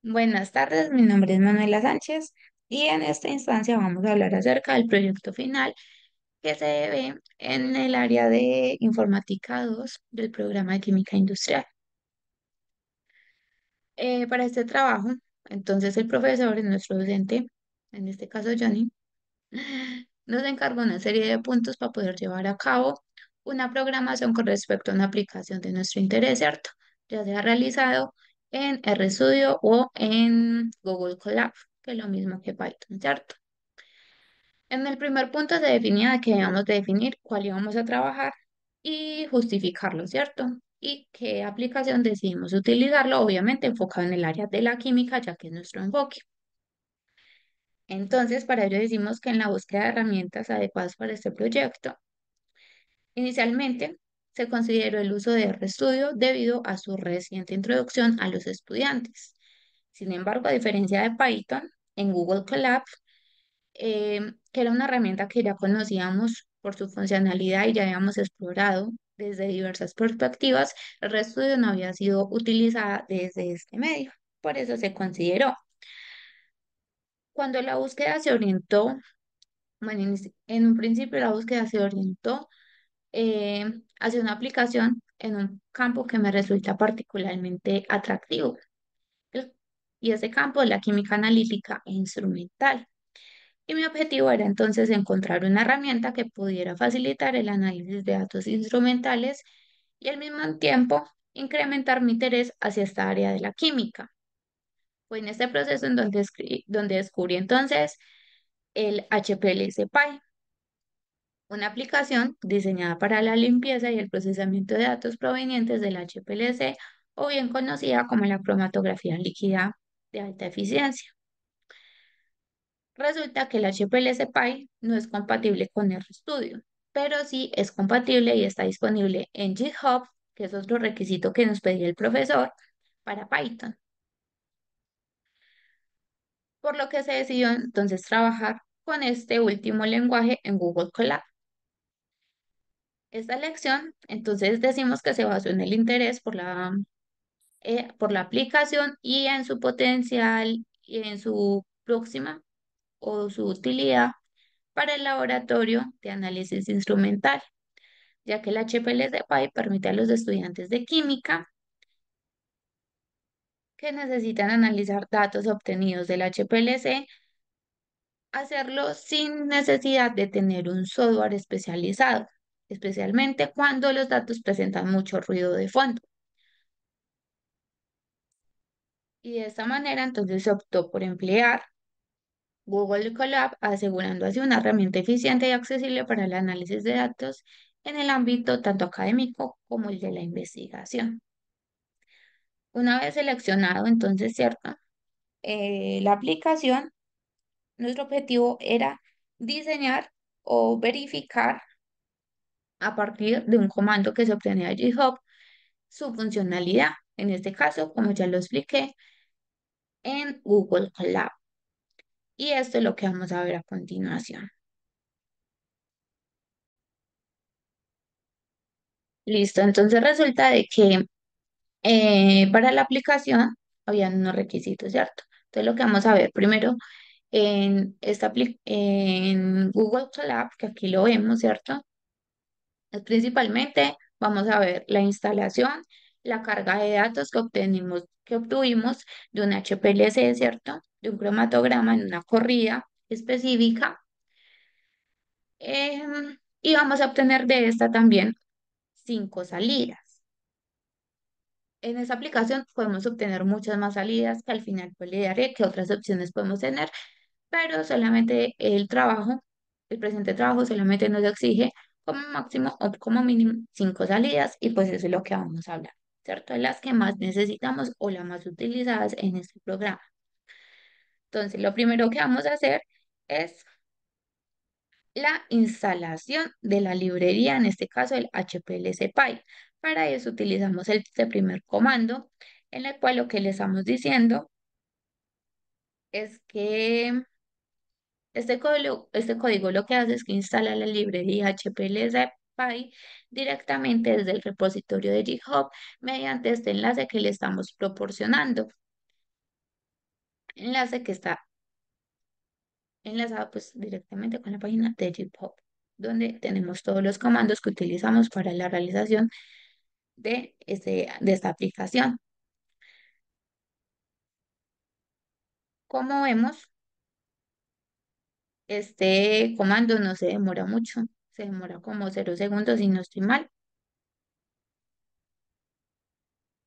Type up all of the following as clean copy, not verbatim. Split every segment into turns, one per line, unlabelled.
Buenas tardes, mi nombre es Manuela Sánchez y en esta instancia vamos a hablar acerca del proyecto final que se ve en el área de Informática 2 del programa de Química Industrial. Para este trabajo, entonces el profesor, nuestro docente, en este caso Johnny, nos encargó una serie de puntos para poder llevar a cabo una programación con respecto a una aplicación de nuestro interés, ¿cierto? Ya sea realizado en RStudio o en Google Colab, que es lo mismo que Python, ¿cierto? En el primer punto se definía que debíamos de definir cuál íbamos a trabajar y justificarlo, ¿cierto? Y qué aplicación decidimos utilizarlo, obviamente enfocado en el área de la química, ya que es nuestro enfoque. Entonces, para ello decimos que en la búsqueda de herramientas adecuadas para este proyecto, inicialmente se consideró el uso de RStudio debido a su reciente introducción a los estudiantes. Sin embargo, a diferencia de Python, en Google Colab, que era una herramienta que ya conocíamos por su funcionalidad y ya habíamos explorado desde diversas perspectivas, el RStudio no había sido utilizada desde este medio. Por eso se consideró. Cuando la búsqueda se orientó, bueno, en un principio la búsqueda se orientó hacia una aplicación en un campo que me resulta particularmente atractivo. el- Y ese campo es la química analítica e instrumental. Y mi objetivo era entonces encontrar una herramienta que pudiera facilitar el análisis de datos instrumentales y al mismo tiempo incrementar mi interés hacia esta área de la química. Fue en este proceso en donde descubrí entonces el HPLC-PY, una aplicación diseñada para la limpieza y el procesamiento de datos provenientes del HPLC o bien conocida como la cromatografía líquida de alta eficiencia. Resulta que el HPLC-PY no es compatible con RStudio, pero sí es compatible y está disponible en GitHub, que es otro requisito que nos pedía el profesor para Python, por lo que se decidió entonces trabajar con este último lenguaje en Google Colab. Esta lección, entonces decimos que se basó en el interés por la aplicación y en su potencial y en su próxima o su utilidad para el laboratorio de análisis instrumental, ya que el HPLC-PY permite a los estudiantes de química que necesitan analizar datos obtenidos del HPLC, hacerlo sin necesidad de tener un software especializado, especialmente cuando los datos presentan mucho ruido de fondo. Y de esta manera entonces se optó por emplear Google Colab, asegurando así una herramienta eficiente y accesible para el análisis de datos en el ámbito tanto académico como el de la investigación. Una vez seleccionado, entonces, ¿cierto? La aplicación, nuestro objetivo era diseñar o verificar a partir de un comando que se obtenía de GitHub su funcionalidad. En este caso, como ya lo expliqué, en Google Colab. Y esto es lo que vamos a ver a continuación. Listo, entonces resulta de que para la aplicación habían unos requisitos, ¿cierto? Entonces lo que vamos a ver primero en Google Colab, que aquí lo vemos, ¿cierto? Principalmente vamos a ver la instalación, la carga de datos que obtuvimos de un HPLC, ¿cierto? De un cromatograma en una corrida específica. Y vamos a obtener de esta también 5 salidas. En esa aplicación podemos obtener muchas más salidas que al final pues le daré qué otras opciones podemos tener, pero solamente el presente trabajo solamente nos exige como máximo o como mínimo 5 salidas y pues eso es lo que vamos a hablar, ¿cierto? De las que más necesitamos o las más utilizadas en este programa. Entonces, lo primero que vamos a hacer es la instalación de la librería, en este caso el HPLC-PY. Para eso utilizamos este primer comando, en el cual lo que le estamos diciendo es que este código lo que hace es que instala la librería HPLC-PY directamente desde el repositorio de GitHub mediante este enlace que le estamos proporcionando. enlace que está enlazado pues directamente con la página de GitHub, donde tenemos todos los comandos que utilizamos para la realización de esta aplicación. Como vemos, este comando no se demora mucho, se demora como 0 segundos si no estoy mal.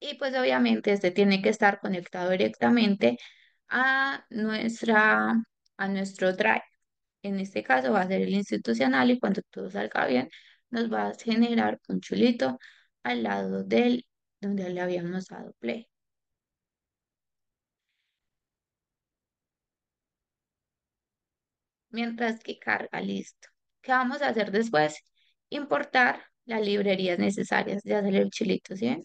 Y pues obviamente este tiene que estar conectado directamente a a nuestro Drive. En este caso va a ser el institucional y cuando todo salga bien, nos va a generar un chulito al lado del donde le habíamos dado play. Mientras que carga, listo. ¿Qué vamos a hacer después? Importar las librerías necesarias. Ya salió el chulito, ¿sí ven?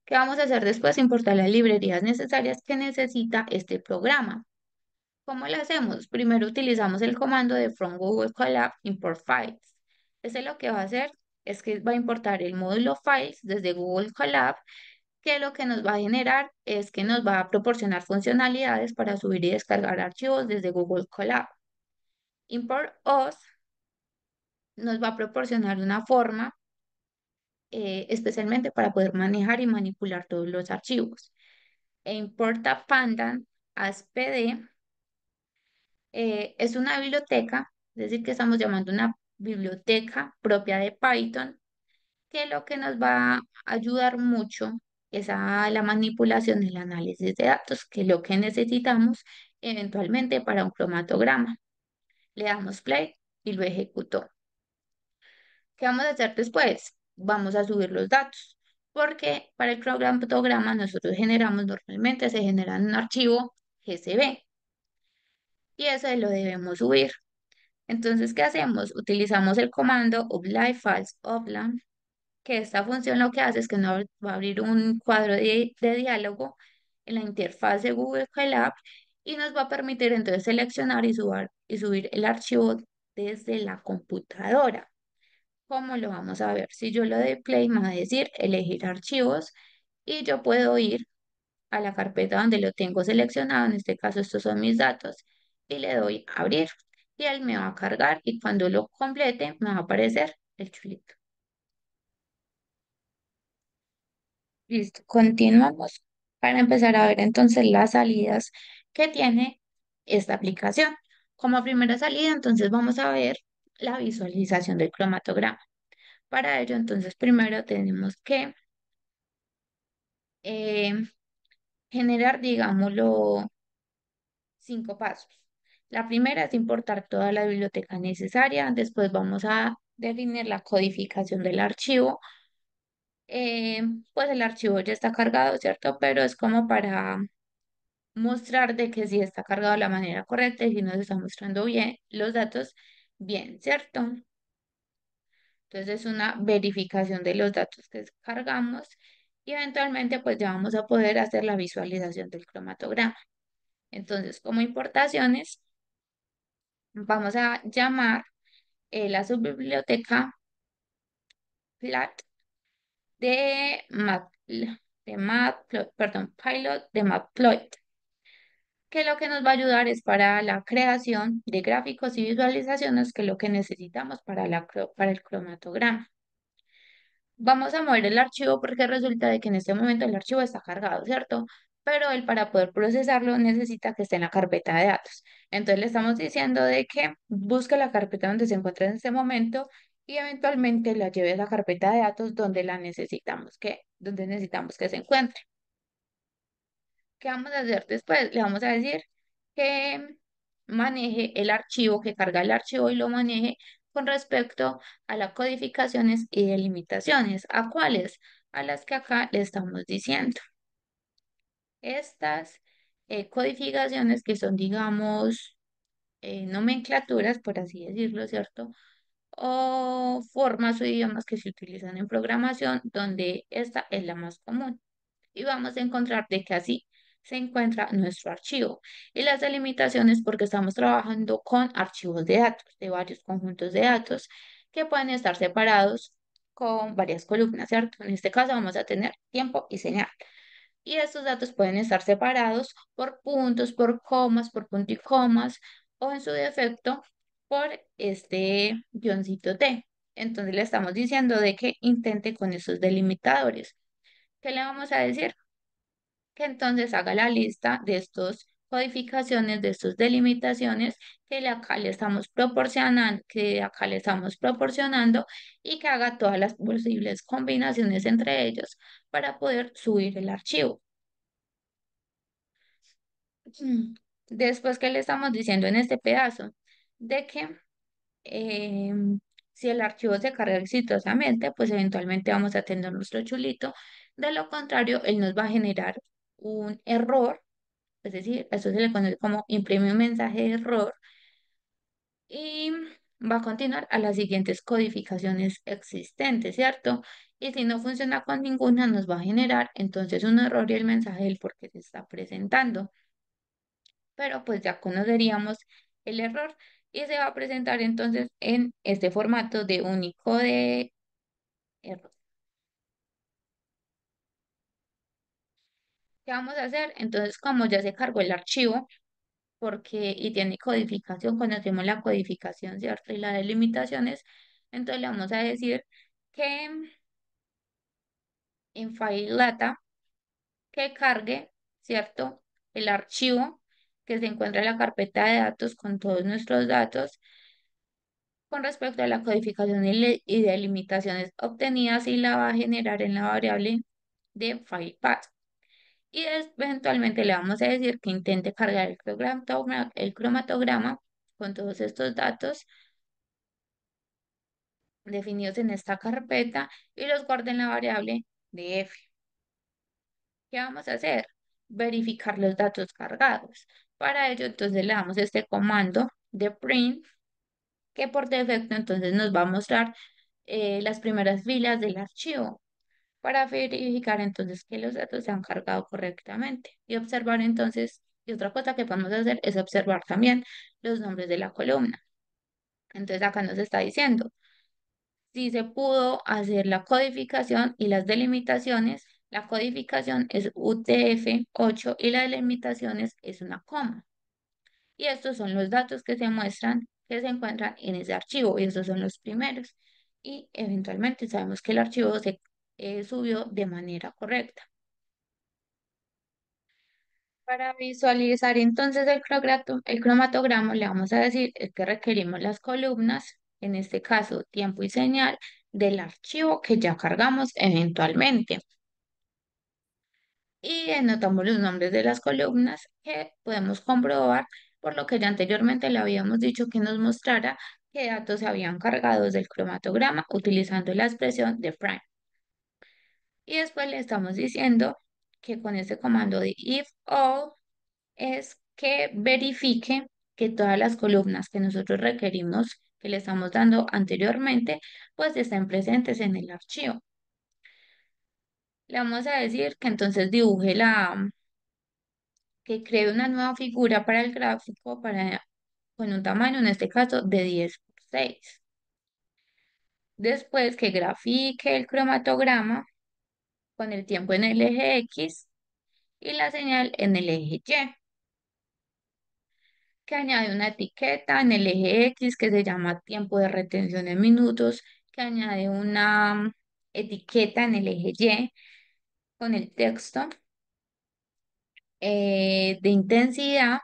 ¿Qué vamos a hacer después? Importar las librerías necesarias que necesita este programa. ¿Cómo lo hacemos? Primero utilizamos el comando de from Google Colab import files. Ese lo que va a hacer es que va a importar el módulo files desde Google Colab, que lo que nos va a generar es que nos va a proporcionar funcionalidades para subir y descargar archivos desde Google Colab. Import us nos va a proporcionar una forma especialmente para poder manejar y manipular todos los archivos. E importa pandan as PD es una biblioteca, es decir, que estamos llamando una biblioteca propia de Python, que lo que nos va a ayudar mucho es a la manipulación y el análisis de datos, que es lo que necesitamos eventualmente para un cromatograma. Le damos play y lo ejecutó. ¿Qué vamos a hacer después? Vamos a subir los datos, porque para el cromatograma nosotros generamos normalmente, se genera en un archivo GCB y eso lo debemos subir. Entonces, ¿qué hacemos? Utilizamos el comando apply files offline, que esta función lo que hace es que nos va a abrir un cuadro de diálogo en la interfaz de Google Colab y nos va a permitir entonces seleccionar y subir el archivo desde la computadora. ¿Cómo lo vamos a ver? Si yo lo doy play, me va a decir elegir archivos y yo puedo ir a la carpeta donde lo tengo seleccionado, en este caso estos son mis datos, y le doy abrir y él me va a cargar y cuando lo complete me va a aparecer el chulito. Listo, continuamos para empezar a ver entonces las salidas que tiene esta aplicación. Como primera salida, entonces vamos a ver la visualización del cromatograma. Para ello, entonces primero tenemos que eh, generar, digámoslo, 5 pasos. La primera es importar toda la biblioteca necesaria. Después vamos a definir la codificación del archivo. Pues el archivo ya está cargado, ¿cierto? Pero es como para mostrar de que sí está cargado de la manera correcta y si nos está mostrando bien los datos, bien, ¿cierto? Entonces es una verificación de los datos que cargamos y eventualmente pues ya vamos a poder hacer la visualización del cromatograma. Entonces, como importaciones, vamos a llamar la subbiblioteca Plat perdón, Pilot de Matplotlib, que lo que nos va a ayudar es para la creación de gráficos y visualizaciones, que es lo que necesitamos para para el cromatograma. Vamos a mover el archivo porque resulta de que en este momento el archivo está cargado, ¿cierto? Pero él para poder procesarlo necesita que esté en la carpeta de datos. Entonces le estamos diciendo de que busque la carpeta donde se encuentra en este momento y eventualmente la lleve a la carpeta de datos donde necesitamos que se encuentre. ¿Qué vamos a hacer después? Le vamos a decir que maneje el archivo, que carga el archivo y lo maneje con respecto a las codificaciones y delimitaciones. ¿A cuáles? A las que acá le estamos diciendo. Estas codificaciones que son, digamos, nomenclaturas, por así decirlo, ¿cierto? O formas o idiomas que se utilizan en programación, donde esta es la más común y vamos a encontrar de que así se encuentra nuestro archivo. Y las delimitaciones porque estamos trabajando con archivos de datos, de varios conjuntos de datos que pueden estar separados con varias columnas, ¿cierto? En este caso vamos a tener tiempo y señal. Y estos datos pueden estar separados por puntos, por comas, por punto y comas, o en su defecto por este guioncito T. Entonces le estamos diciendo de que intente con esos delimitadores. ¿Qué le vamos a decir? Que entonces haga la lista de estos codificaciones, de estos delimitaciones acá le estamos proporcionando, que acá le estamos proporcionando y que haga todas las posibles combinaciones entre ellos para poder subir el archivo. Mm. Después, ¿qué le estamos diciendo en este pedazo? De que si el archivo se carga exitosamente, pues eventualmente vamos a tener nuestro chulito. De lo contrario, él nos va a generar un error, es decir, eso se le conoce como imprime un mensaje de error y va a continuar a las siguientes codificaciones existentes, ¿cierto? Y si no funciona con ninguna, nos va a generar entonces un error y el mensaje del por qué se está presentando. Pero pues ya conoceríamos el error y se va a presentar entonces en este formato de único de error. ¿Qué vamos a hacer? Entonces, como ya se cargó el archivo, porque y tiene codificación, conocemos la codificación, ¿cierto? Y la de limitaciones, entonces le vamos a decir que en file data que cargue, ¿cierto? El archivo que se encuentra en la carpeta de datos con todos nuestros datos con respecto a la codificación y delimitaciones obtenidas y la va a generar en la variable de FilePath. Y eventualmente le vamos a decir que intente cargar el cromatograma con todos estos datos definidos en esta carpeta y los guarde en la variable de F. ¿Qué vamos a hacer? Verificar los datos cargados. Para ello, entonces le damos este comando de print que por defecto entonces nos va a mostrar las primeras filas del archivo para verificar entonces que los datos se han cargado correctamente y observar entonces, y otra cosa que podemos hacer es observar también los nombres de la columna. Entonces acá nos está diciendo si se pudo hacer la codificación y las delimitaciones. La codificación es UTF-8 y la delimitaciones es una coma. Y estos son los datos que se muestran, que se encuentran en ese archivo, y estos son los primeros. Y eventualmente sabemos que el archivo se subió de manera correcta. Para visualizar entonces el cromatograma, le vamos a decir es que requerimos las columnas, en este caso tiempo y señal, del archivo que ya cargamos eventualmente. Y anotamos los nombres de las columnas que podemos comprobar por lo que ya anteriormente le habíamos dicho que nos mostrara qué datos se habían cargado del cromatograma utilizando la expresión de prime. Y después le estamos diciendo que con este comando de if all es que verifique que todas las columnas que nosotros requerimos, que le estamos dando anteriormente, pues estén presentes en el archivo. Le vamos a decir que entonces dibuje que cree una nueva figura para el gráfico con un tamaño, en este caso, de 10 por 6. Después que grafique el cromatograma con el tiempo en el eje X y la señal en el eje Y. Que añade una etiqueta en el eje X que se llama tiempo de retención en minutos, que añade una etiqueta en el eje Y con el texto de intensidad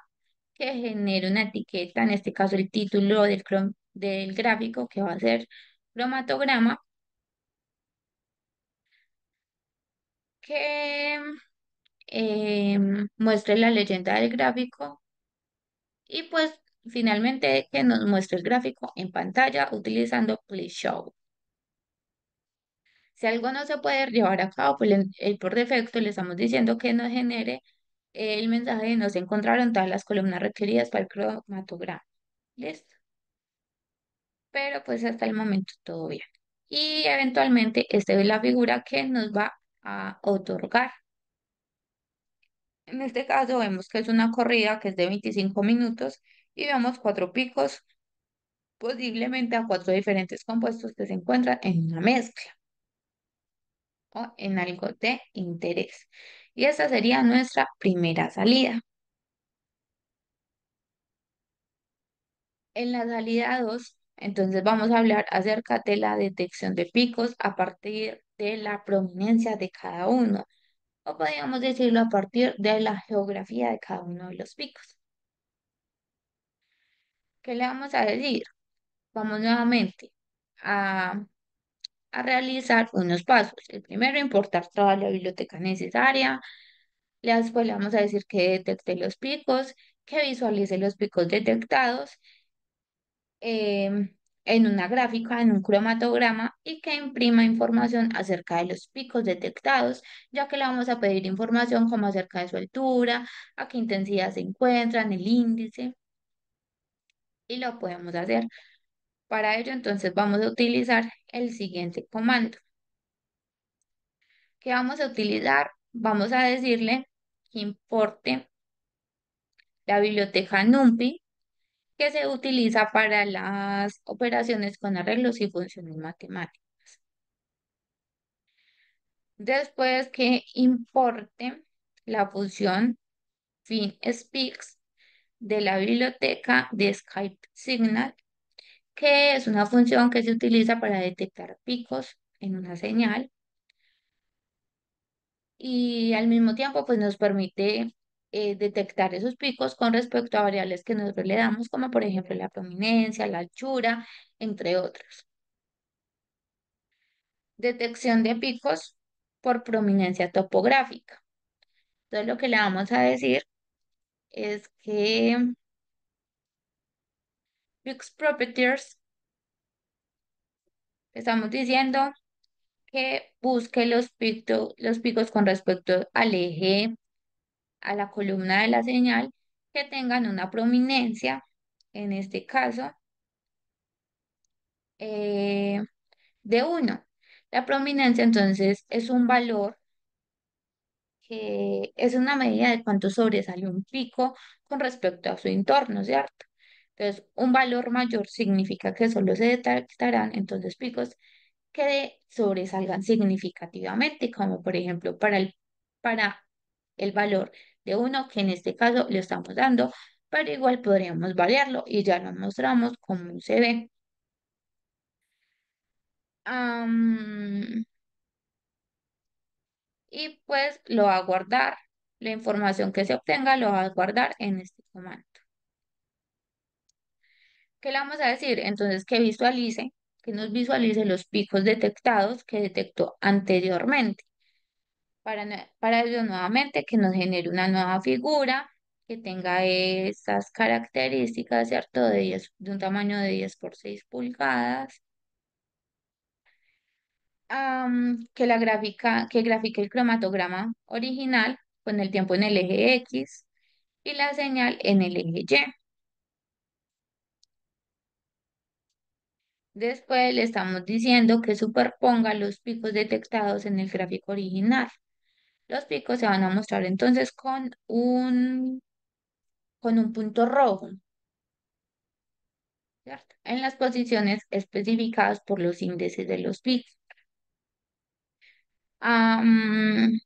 que genere una etiqueta, en este caso el título del gráfico que va a ser cromatograma, que muestre la leyenda del gráfico y pues finalmente que nos muestre el gráfico en pantalla utilizando Please Show. Si algo no se puede llevar a cabo, pues por defecto le estamos diciendo que nos genere el mensaje de no se encontraron todas las columnas requeridas para el cromatograma. ¿Listo? Pero pues hasta el momento todo bien. Y eventualmente esta es la figura que nos va a otorgar. En este caso vemos que es una corrida que es de 25 minutos y vemos cuatro picos, posiblemente a cuatro diferentes compuestos que se encuentran en una mezcla o en algo de interés. Y esta sería nuestra primera salida. En la salida 2, entonces vamos a hablar acerca de la detección de picos a partir de la prominencia de cada uno, o podríamos decirlo a partir de la geografía de cada uno de los picos. ¿Qué le vamos a decir? Vamos nuevamente a, a realizar unos pasos. El primero, importar toda la biblioteca necesaria. Después le vamos a decir que detecte los picos, que visualice los picos detectados en una gráfica, en un cromatograma y que imprima información acerca de los picos detectados, ya que le vamos a pedir información como acerca de su altura, a qué intensidad se encuentran, el índice, y lo podemos hacer. Para ello, entonces, vamos a utilizar el siguiente comando. ¿Qué vamos a utilizar? Vamos a decirle que importe la biblioteca NumPy, que se utiliza para las operaciones con arreglos y funciones matemáticas. Después que importe la función FinSpeaks de la biblioteca de Skype Signal, que es una función que se utiliza para detectar picos en una señal y al mismo tiempo pues nos permite detectar esos picos con respecto a variables que nosotros le damos, como por ejemplo la prominencia, la anchura, entre otros. Detección de picos por prominencia topográfica. Entonces lo que le vamos a decir es que Peaks Properties, estamos diciendo que busque los picos con respecto al eje, a la columna de la señal, que tengan una prominencia, en este caso, eh, de 1. La prominencia entonces es un valor que es una medida de cuánto sobresale un pico con respecto a su entorno, ¿cierto? Entonces, un valor mayor significa que solo se detectarán entonces picos que sobresalgan significativamente, como por ejemplo para el valor de 1, que en este caso le estamos dando, pero igual podríamos variarlo y ya lo mostramos cómo se ve. Am, y pues lo va a guardar. La información que se obtenga lo va a guardar en este comando. ¿Qué le vamos a decir? Entonces que nos visualice los picos detectados que detectó anteriormente. Para ello, nuevamente, que nos genere una nueva figura que tenga estas características, ¿cierto? De un tamaño de 10 por 6 pulgadas. Que grafique el cromatograma original con el tiempo en el eje X y la señal en el eje Y. Después le estamos diciendo que superponga los picos detectados en el gráfico original. Los picos se van a mostrar entonces con un punto rojo, ¿cierto? En las posiciones especificadas por los índices de los picos. Am,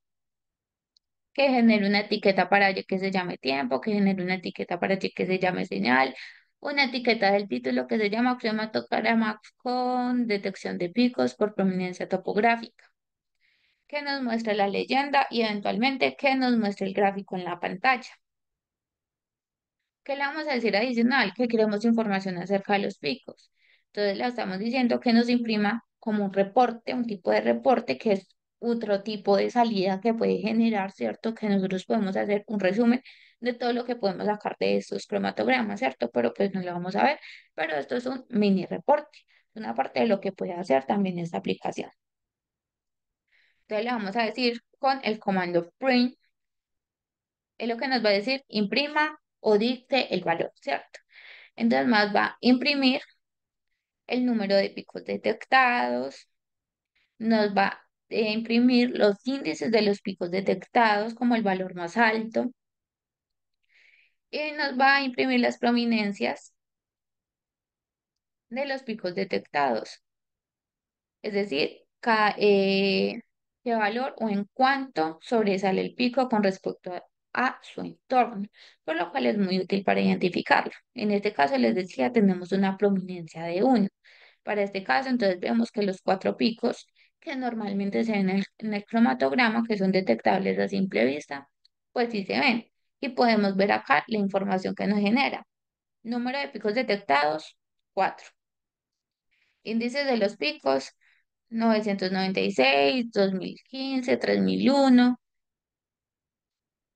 que genere una etiqueta para Y que se llame tiempo, que genere una etiqueta para Y que se llame señal, una etiqueta del título que se llama cromatograma con detección de picos por prominencia topográfica, que nos muestre la leyenda y eventualmente que nos muestre el gráfico en la pantalla. ¿Qué le vamos a decir adicional? Que queremos información acerca de los picos. Entonces le estamos diciendo que nos imprima como un reporte, un tipo de reporte que es otro tipo de salida que puede generar, ¿cierto? Que nosotros podemos hacer un resumen de todo lo que podemos sacar de estos cromatogramas, ¿cierto? Pero pues no lo vamos a ver. Pero esto es un mini reporte, una parte de lo que puede hacer también esta aplicación. Entonces le vamos a decir con el comando print, es lo que nos va a decir imprima o dicte el valor, ¿cierto? Entonces más va a imprimir el número de picos detectados, nos va a imprimir los índices de los picos detectados como el valor más alto y nos va a imprimir las prominencias de los picos detectados. Es decir, qué valor o en cuánto sobresale el pico con respecto a su entorno, por lo cual es muy útil para identificarlo. En este caso, les decía, tenemos una prominencia de uno. Para este caso, entonces vemos que los cuatro picos que normalmente se ven en el cromatograma, que son detectables a simple vista, pues sí se ven. Y podemos ver acá la información que nos genera. Número de picos detectados, 4. Índices de los picos, 996, 2015, 3001,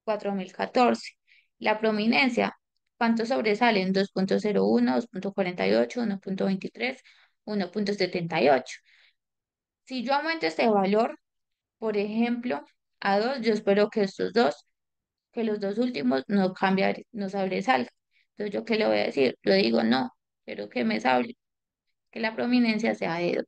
4014. La prominencia, ¿cuántos sobresalen? 2.01, 2.48, 1.23, 1.78. Si yo aumento este valor, por ejemplo, a 2, yo espero que estos dos, que los dos últimos no cambiar, no sobresalgan. Entonces, ¿yo qué le voy a decir? Yo digo, no, quiero que me salga, que la prominencia sea de 2.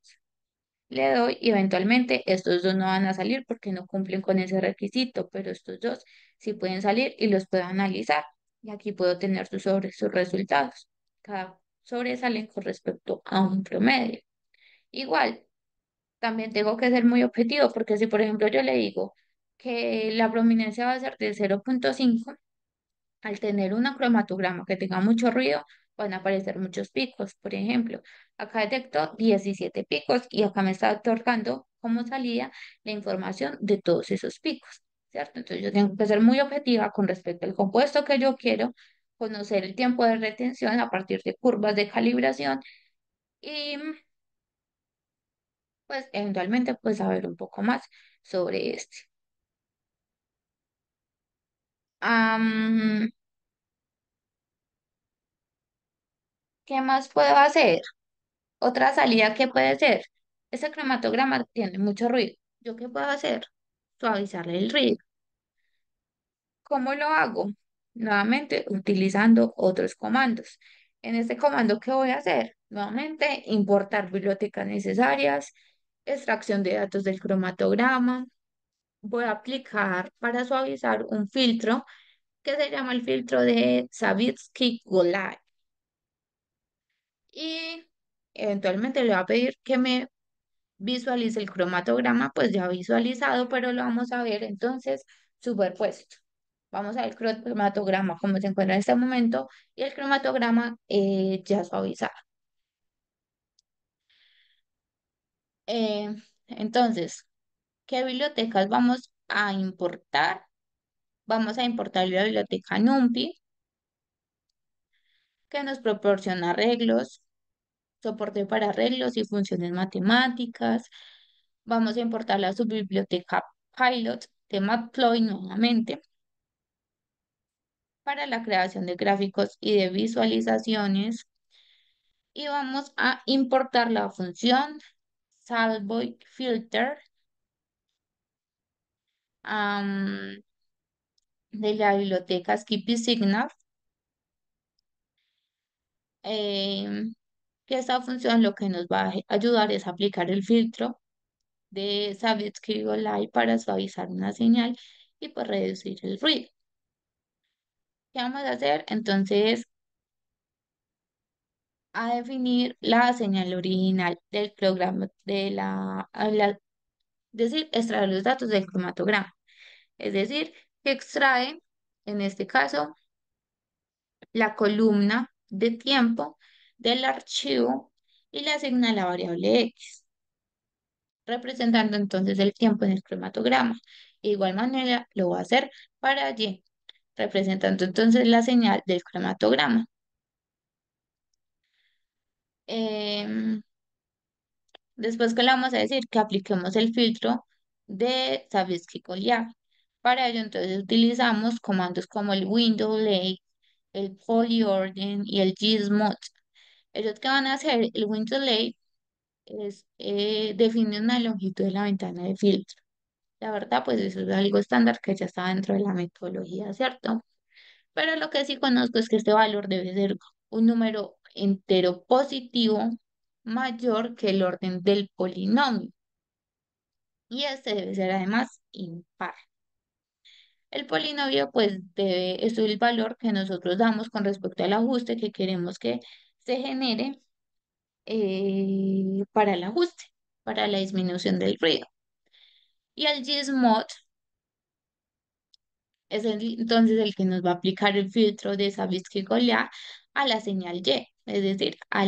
Le doy y eventualmente estos dos no van a salir porque no cumplen con ese requisito, pero estos dos sí pueden salir y los puedo analizar. Y aquí puedo tener sus resultados. Cada sobresalen con respecto a un promedio. Igual, también tengo que ser muy objetivo porque si, por ejemplo, yo le digo que la prominencia va a ser de 0.5, al tener un cromatograma que tenga mucho ruido, van a aparecer muchos picos. Por ejemplo, acá detectó 17 picos y acá me está otorgando como salida la información de todos esos picos, ¿cierto? Entonces yo tengo que ser muy objetiva con respecto al compuesto que yo quiero, conocer el tiempo de retención a partir de curvas de calibración y pues eventualmente pues saber un poco más sobre este. Am, ¿Qué más puedo hacer? Otra salida que puede ser, ese cromatograma tiene mucho ruido. ¿Yo qué puedo hacer? Suavizarle el ruido. ¿Cómo lo hago? Nuevamente utilizando otros comandos. En este comando, ¿qué voy a hacer? Nuevamente, importar bibliotecas necesarias, extracción de datos del cromatograma. Voy a aplicar para suavizar un filtro que se llama el filtro de Savitsky-Golay. Y eventualmente le voy a pedir que me visualice el cromatograma, pues ya visualizado, pero lo vamos a ver entonces superpuesto. Vamos a ver el cromatograma como se encuentra en este momento y el cromatograma ya suavizado. Entonces, ¿qué bibliotecas vamos a importar? Vamos a importar la biblioteca NumPy, que nos proporciona arreglos, soporte para arreglos y funciones matemáticas. Vamos a importar la subbiblioteca Pilot de Matploy nuevamente para la creación de gráficos y de visualizaciones. Y vamos a importar la función Savoy Filter am, de la biblioteca Skippy Signal, em, que esta función lo que nos va a ayudar es aplicar el filtro de Savitsky Live para suavizar una señal y pues reducir el ruido. ¿Qué vamos a hacer? Entonces, a definir la señal original del programa es decir, extraer los datos del cromatograma. Es decir, que extrae, en este caso, la columna de tiempo del archivo y le asigna la variable X, representando entonces el tiempo en el cromatograma. De igual manera, lo va a hacer para Y, representando entonces la señal del cromatograma. Em, Después que le vamos a decir que apliquemos el filtro de Savitsky-Goliath. Para ello, entonces utilizamos comandos como el window lake, el polyorden y el gizmod. Ellos que van a hacer, el window lake es definir una longitud de la ventana de filtro. La verdad, pues eso es algo estándar que ya está dentro de la metodología, ¿cierto? Pero lo que sí conozco es que este valor debe ser un número entero positivo mayor que el orden del polinomio. Y este debe ser además impar. El polinomio, pues, es el valor que nosotros damos con respecto al ajuste que queremos que se genere para el ajuste, para la disminución del ruido. Y el Gizmod es entonces el que nos va a aplicar el filtro de Savitsky-Goliath a la señal Y, es decir, a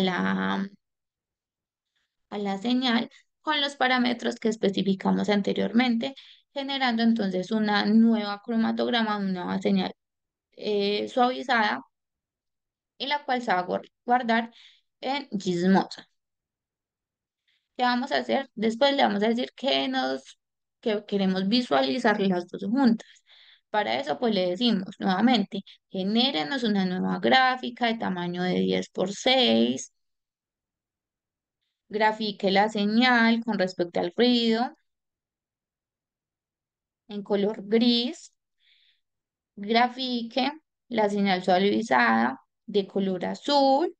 la señal con los parámetros que especificamos anteriormente, generando entonces una nueva cromatograma, una nueva señal suavizada, y la cual se va a guardar en Gizmod. ¿Qué vamos a hacer? Después le vamos a decir que queremos visualizar las dos juntas. Para eso, pues le decimos nuevamente, genérenos una nueva gráfica de tamaño de 10 por 6, grafique la señal con respecto al ruido en color gris, grafique la señal suavizada de color azul,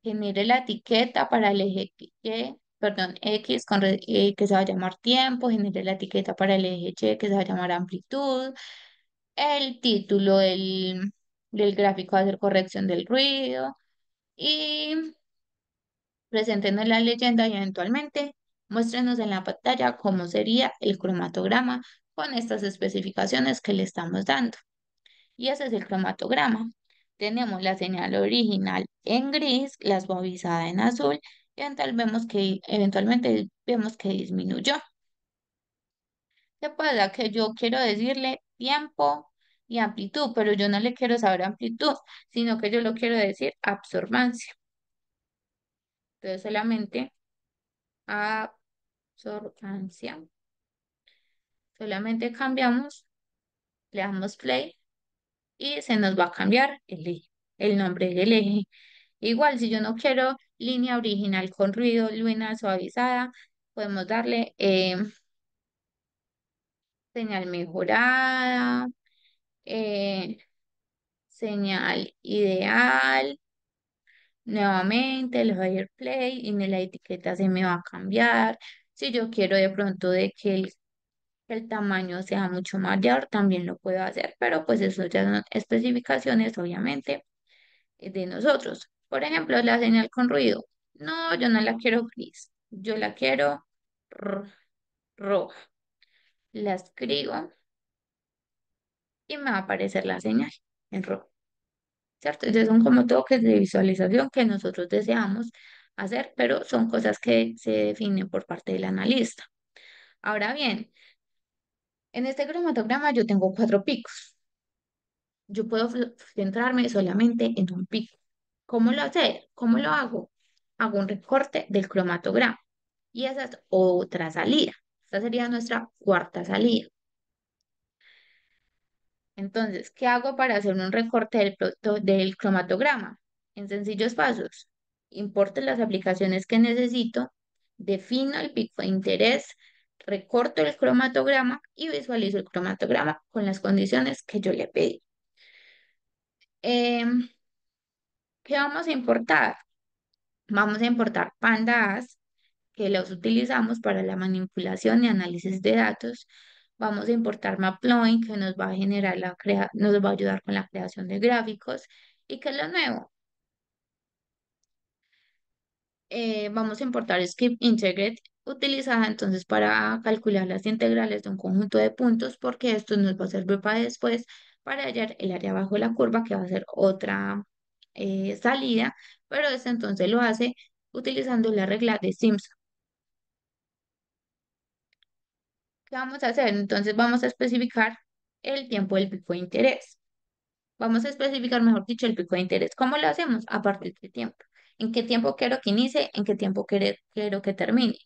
genere la etiqueta para el eje perdón, X que se va a llamar tiempo, genere la etiqueta para el eje Y que se va a llamar amplitud, el título del gráfico va a ser corrección del ruido y preséntenos la leyenda y eventualmente muéstrenos en la pantalla cómo sería el cromatograma con estas especificaciones que le estamos dando. Y ese es el cromatograma. Tenemos la señal original en gris, la suavizada en azul, y eventualmente vemos que disminuyó. ¿Qué pasa? Que yo quiero decirle tiempo y amplitud, pero yo no le quiero saber amplitud, sino que yo lo quiero decir absorbancia. Entonces solamente absorbancia. Solamente cambiamos, le damos play y se nos va a cambiar el nombre del eje. Igual, si yo no quiero línea original con ruido, luna suavizada, podemos darle señal mejorada, eh, señal ideal. Nuevamente le doy el play y en la etiqueta se me va a cambiar. Si yo quiero de pronto de que el tamaño sea mucho mayor, también lo puedo hacer, pero pues eso ya son especificaciones, obviamente, de nosotros. Por ejemplo, la señal con ruido. No, yo no la quiero gris, yo la quiero r- roja. La escribo y me va a aparecer la señal en rojo, ¿cierto? Entonces son como toques de visualización que nosotros deseamos hacer, pero son cosas que se definen por parte del analista. Ahora bien, en este cromatograma yo tengo 4 picos. Yo puedo centrarme solamente en un pico. ¿Cómo lo hacer? ¿Cómo lo hago? Hago un recorte del cromatograma y esa es otra salida. Esta sería nuestra cuarta salida. Entonces, ¿qué hago para hacer un recorte del cromatograma? En sencillos pasos. Importo las aplicaciones que necesito, defino el pico de interés, recorto el cromatograma y visualizo el cromatograma con las condiciones que yo le pedí. Em, ¿Qué vamos a importar? Vamos a importar pandas que los utilizamos para la manipulación y análisis de datos. Vamos a importar Maploin que nos va a generar nos va a ayudar con la creación de gráficos. ¿Y qué es lo nuevo? Vamos a importar Skip Integrate utilizada entonces para calcular las integrales de un conjunto de puntos porque esto nos va a servir para después para hallar el área bajo la curva que va a ser otra salida, pero esto entonces lo hace utilizando la regla de Simpson. ¿Qué vamos a hacer? Entonces vamos a especificar el tiempo del pico de interés. Vamos a especificar, mejor dicho, el pico de interés. ¿Cómo lo hacemos? A partir del tiempo. ¿En qué tiempo quiero que inicie? ¿En qué tiempo quiero que termine?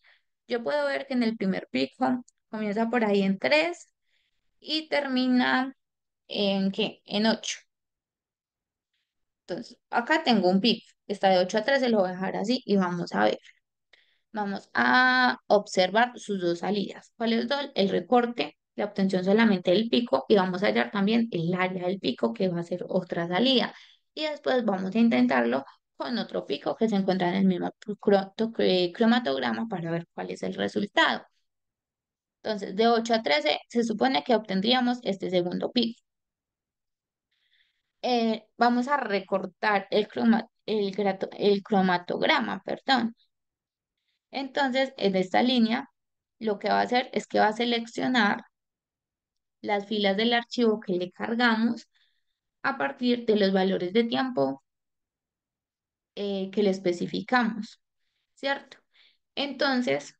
Yo puedo ver que en el primer pico comienza por ahí en 3 y termina ¿en qué? En 8. Entonces, acá tengo un pico. Está de 8 a 13, lo voy a dejar así y vamos a ver. Vamos a observar sus dos salidas. ¿Cuál es el recorte? La obtención solamente del pico y vamos a hallar también el área del pico que va a ser otra salida. Y después vamos a intentarlo con otro pico que se encuentra en el mismo cromatograma para ver cuál es el resultado. Entonces, de 8 a 13 se supone que obtendríamos este segundo pico. Vamos a recortar el cromatograma, perdón. Entonces, en esta línea lo que va a hacer es que va a seleccionar las filas del archivo que le cargamos a partir de los valores de tiempo que le especificamos, ¿cierto? Entonces,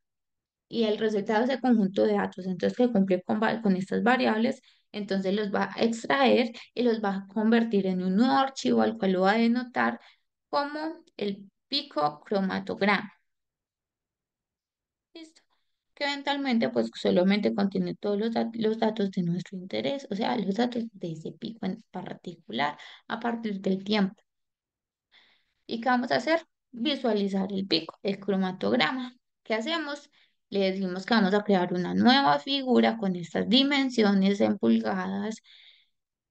y el resultado es el conjunto de datos, entonces que cumple con estas variables, entonces los va a extraer y los va a convertir en un nuevo archivo al cual lo va a denotar como el pico cromatograma. ¿Listo? Que eventualmente pues solamente contiene todos los datos de nuestro interés, o sea, los datos de ese pico en particular a partir del tiempo. ¿Y qué vamos a hacer? Visualizar el pico, el cromatograma. ¿Qué hacemos? Le decimos que vamos a crear una nueva figura con estas dimensiones en pulgadas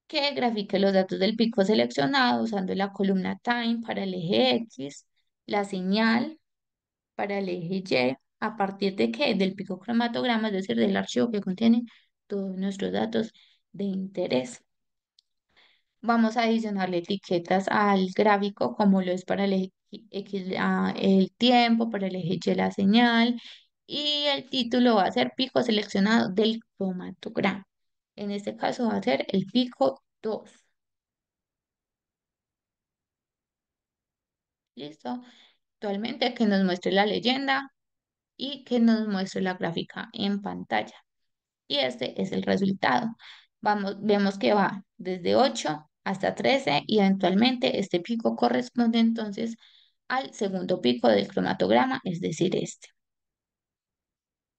que grafique los datos del pico seleccionado usando la columna time para el eje X, la señal para el eje Y, a partir de qué? Del pico cromatograma, es decir, del archivo que contiene todos nuestros datos de interés. Vamos a adicionarle etiquetas al gráfico, como lo es para el eje X, el tiempo, para el eje Y la señal, y el título va a ser pico seleccionado del cromatograma. En este caso va a ser el pico 2. ¿Listo? Actualmente que nos muestre la leyenda y que nos muestre la gráfica en pantalla. Y este es el resultado. Vemos que va desde 8 hasta 13 y eventualmente este pico corresponde entonces al segundo pico del cromatograma, es decir, este.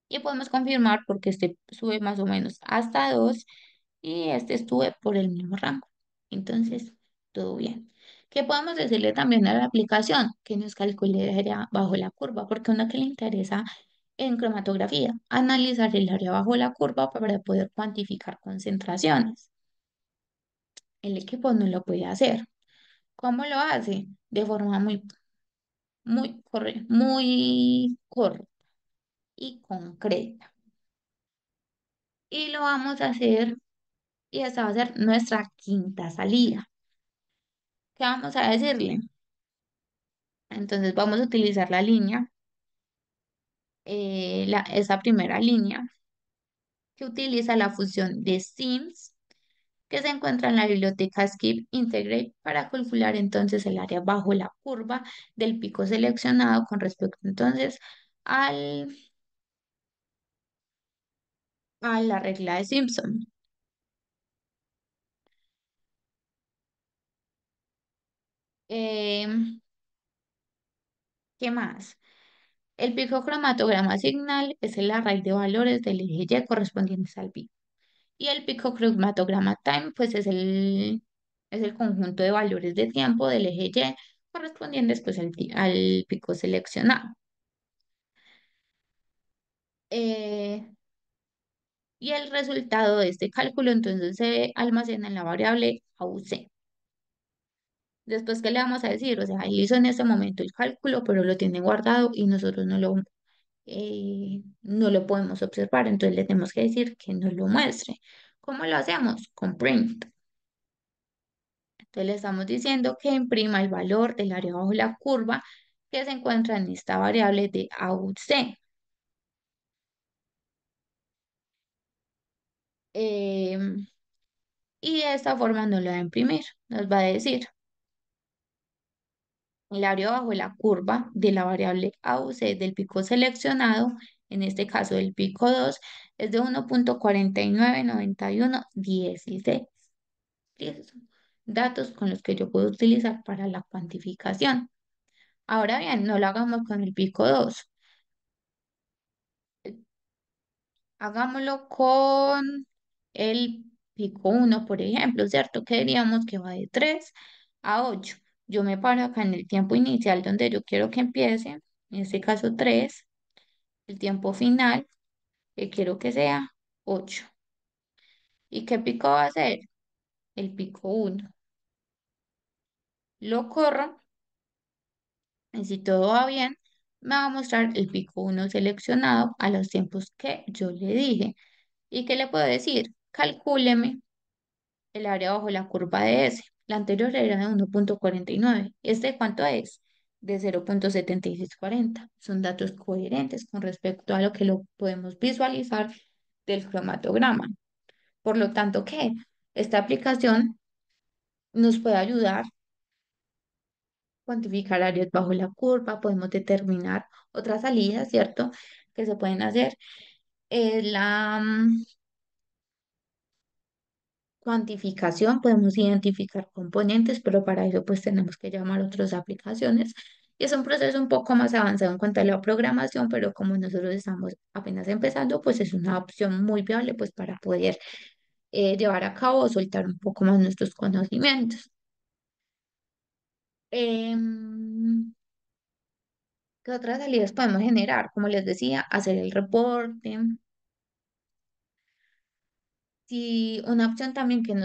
Y podemos confirmar porque este sube más o menos hasta 2 y este sube por el mismo rango. Entonces, todo bien. ¿Qué podemos decirle también a la aplicación? Que nos calcule el área bajo la curva, porque una que le interesa en cromatografía, analizar el área bajo la curva para poder cuantificar concentraciones. El equipo no lo puede hacer. ¿Cómo lo hace? De forma muy corta y concreta. Y lo vamos a hacer, y esta va a ser nuestra quinta salida. ¿Qué vamos a decirle? Entonces vamos a utilizar la línea, esa primera línea que utiliza la función de sims que se encuentra en la biblioteca Skip Integrate para calcular entonces el área bajo la curva del pico seleccionado con respecto entonces al, a la regla de Simpson. Em, ¿Qué más? El pico cromatograma signal es el array de valores del eje Y correspondientes al pico. Y el pico cromatograma time, pues es el conjunto de valores de tiempo del eje Y correspondientes pues al pico seleccionado. Eh, y el resultado de este cálculo entonces se almacena en la variable AUC. Después, ¿qué le vamos a decir? O sea, él hizo en ese momento el cálculo, pero lo tiene guardado y nosotros no lo podemos observar. Entonces le tenemos que decir que nos lo muestre. ¿Cómo lo hacemos? Con print. Entonces le estamos diciendo que imprima el valor del área bajo la curva que se encuentra en esta variable de AUC. Em, y de esta forma nos lo va a imprimir. Nos va a decir el área bajo la curva de la variable AUC del pico seleccionado, en este caso el pico 2, es de 1.499116. Esos son datos con los que yo puedo utilizar para la cuantificación. Ahora bien, no lo hagamos con el pico 2. Hagámoslo con el pico 1, por ejemplo, ¿cierto? Que diríamos que va de 3 a 8. Yo me paro acá en el tiempo inicial donde yo quiero que empiece, en este caso 3, el tiempo final que quiero que sea 8. ¿Y qué pico va a ser? El pico 1. Lo corro y si todo va bien, me va a mostrar el pico 1 seleccionado a los tiempos que yo le dije. ¿Y qué le puedo decir? Calcúleme el área bajo la curva de S. La anterior era de 1.49. ¿Este cuánto es? de 0,7640. Son datos coherentes con respecto a lo que lo podemos visualizar del cromatograma. Por lo tanto, que esta aplicación nos puede ayudar a cuantificar áreas bajo la curva, podemos determinar otras salidas, ¿cierto? Que se pueden hacer. La cuantificación, podemos identificar componentes, pero para eso pues tenemos que llamar a otras aplicaciones. Y es un proceso un poco más avanzado en cuanto a la programación, pero como nosotros estamos apenas empezando, pues es una opción muy viable pues para poder llevar a cabo o soltar un poco más nuestros conocimientos. Em, ¿Qué otras salidas podemos generar? Como les decía, hacer el reporte. Sí, una opción también que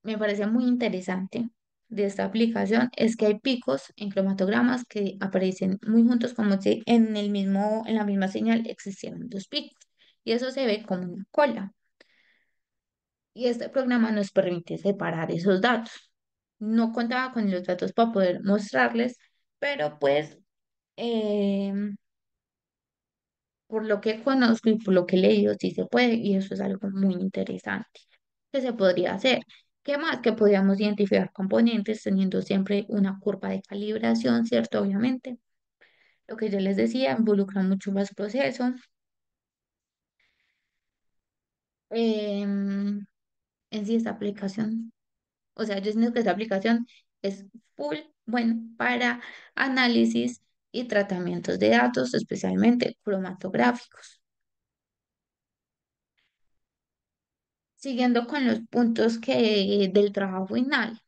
me parece muy interesante de esta aplicación es que hay picos en cromatogramas que aparecen muy juntos como si en la misma señal existieran dos picos. Y eso se ve como una cola. Y este programa nos permite separar esos datos. No contaba con los datos para poder mostrarles, pero pues em, por lo que conozco y por lo que he leído, sí se puede, y eso es algo muy interesante que se podría hacer. ¿Qué más? Que podríamos identificar componentes teniendo siempre una curva de calibración, ¿cierto? Obviamente. Lo que yo les decía, involucra mucho más procesos. Em, en sí, esta aplicación, o sea, yo siento que esta aplicación es full, bueno, para análisis y tratamientos de datos, especialmente cromatográficos. Siguiendo con los puntos del trabajo final,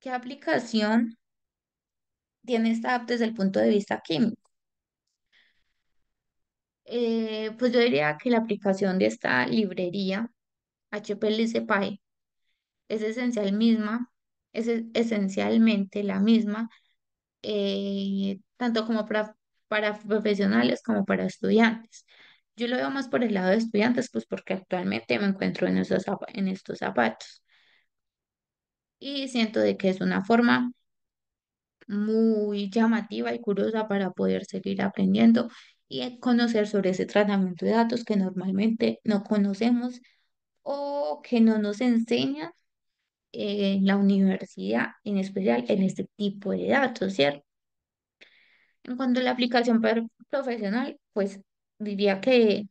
¿qué aplicación tiene esta app desde el punto de vista químico? Pues yo diría que la aplicación de esta librería HPLC Py es esencialmente la misma, tanto como para profesionales como para estudiantes. Yo lo veo más por el lado de estudiantes, pues porque actualmente me encuentro en estos zapatos y siento de que es una forma muy llamativa y curiosa para poder seguir aprendiendo y conocer sobre ese tratamiento de datos que normalmente no conocemos o que no nos enseñan en la universidad, en especial en este tipo de datos, ¿cierto? En cuanto a la aplicación profesional, pues diría que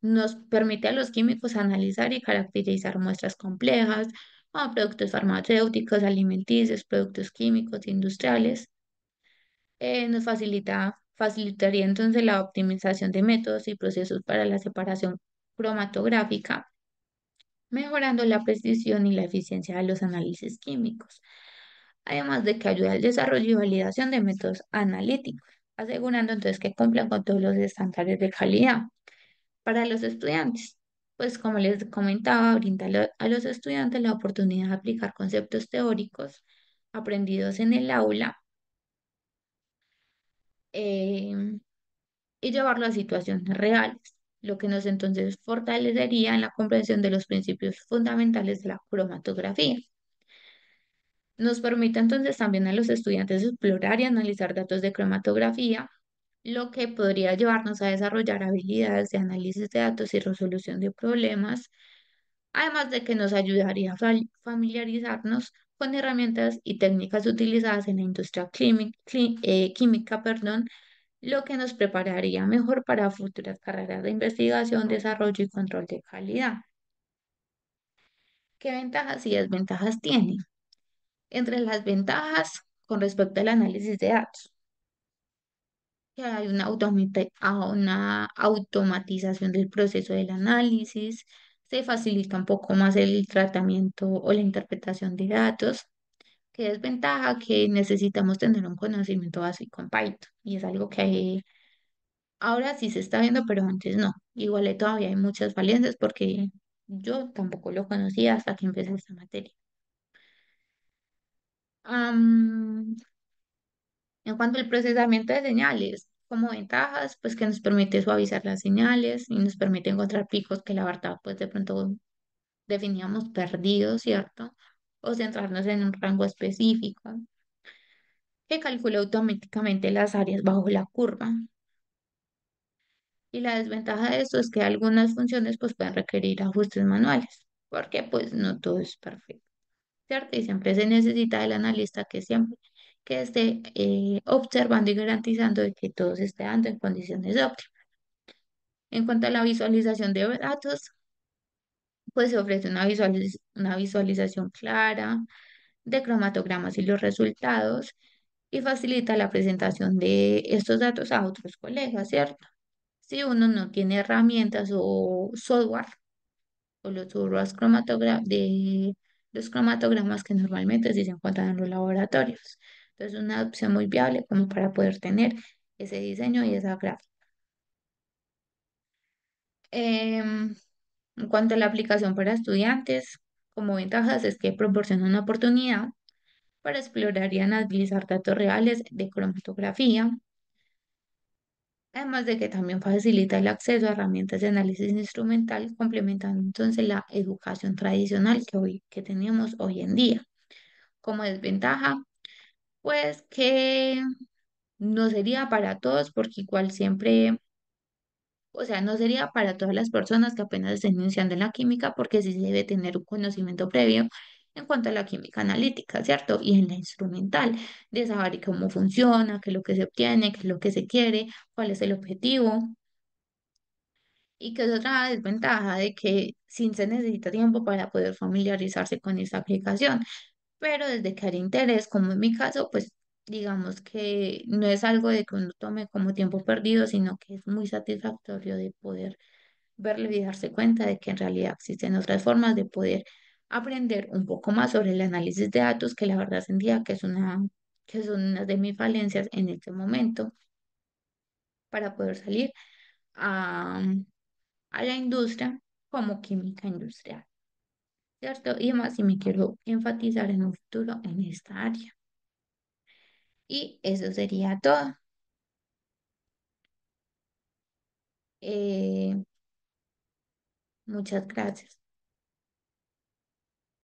nos permite a los químicos analizar y caracterizar muestras complejas, como productos farmacéuticos, alimenticios, productos químicos, industriales. Facilitaría entonces la optimización de métodos y procesos para la separación cromatográfica, mejorando la precisión y la eficiencia de los análisis químicos, además de que ayuda al desarrollo y validación de métodos analíticos, asegurando entonces que cumplan con todos los estándares de calidad. Para los estudiantes, pues como les comentaba, brinda a los estudiantes la oportunidad de aplicar conceptos teóricos aprendidos en el aula. em, y llevarlo a situaciones reales, lo que nos entonces fortalecería en la comprensión de los principios fundamentales de la cromatografía. Nos permite entonces también a los estudiantes explorar y analizar datos de cromatografía, lo que podría llevarnos a desarrollar habilidades de análisis de datos y resolución de problemas, además de que nos ayudaría a familiarizarnos con herramientas y técnicas utilizadas en la industria química, perdón, lo que nos prepararía mejor para futuras carreras de investigación, desarrollo y control de calidad. ¿Qué ventajas y desventajas tiene? Entre las ventajas con respecto al análisis de datos, que hay una automatización del proceso del análisis, se facilita un poco más el tratamiento o la interpretación de datos. ¿Qué desventaja? Que necesitamos tener un conocimiento básico en Python y es algo que ahora sí se está viendo, pero antes no. Igual todavía hay muchas falencias porque yo tampoco lo conocía hasta que empecé esta materia. Am, en cuanto al procesamiento de señales, como ventajas, pues que nos permite suavizar las señales y nos permite encontrar picos que la verdad, pues de pronto definíamos perdidos, ¿cierto? O centrarnos en un rango específico. que calcula automáticamente las áreas bajo la curva. Y la desventaja de esto es que algunas funciones pues pueden requerir ajustes manuales, porque pues no todo es perfecto, ¿cierto? Y siempre se necesita del analista que esté observando y garantizando de que todo se esté dando en condiciones óptimas. En cuanto a la visualización de datos, pues se ofrece una visualización clara de cromatogramas y los resultados y facilita la presentación de estos datos a otros colegas, ¿cierto? Si uno no tiene herramientas o software o los softwares de los cromatogramas que normalmente sí se encuentran en los laboratorios. Entonces, una opción muy viable como para poder tener ese diseño y esa gráfica. En cuanto a la aplicación para estudiantes, como ventajas es que proporciona una oportunidad para explorar y analizar datos reales de cromatografía, además de que también facilita el acceso a herramientas de análisis instrumental, complementando entonces la educación tradicional que tenemos hoy en día. Como desventaja, pues que no sería para todos, porque igual siempre, o sea, no sería para todas las personas que apenas estén iniciando en la química, porque sí se debe tener un conocimiento previo en cuanto a la química analítica, ¿cierto? Y en la instrumental, de saber cómo funciona, qué es lo que se obtiene, qué es lo que se quiere, cuál es el objetivo. Y que es otra desventaja de que sí se necesita tiempo para poder familiarizarse con esta aplicación, pero desde que hay interés, como en mi caso, pues digamos que no es algo de que uno tome como tiempo perdido, sino que es muy satisfactorio de poder verlo y darse cuenta de que en realidad existen otras formas de poder aprender un poco más sobre el análisis de datos, que la verdad sentía que son una de mis falencias en este momento para poder salir a, a la industria como química industrial, ¿cierto? Y más si me quiero enfatizar en un futuro en esta área. Y eso sería todo. Eh, muchas gracias.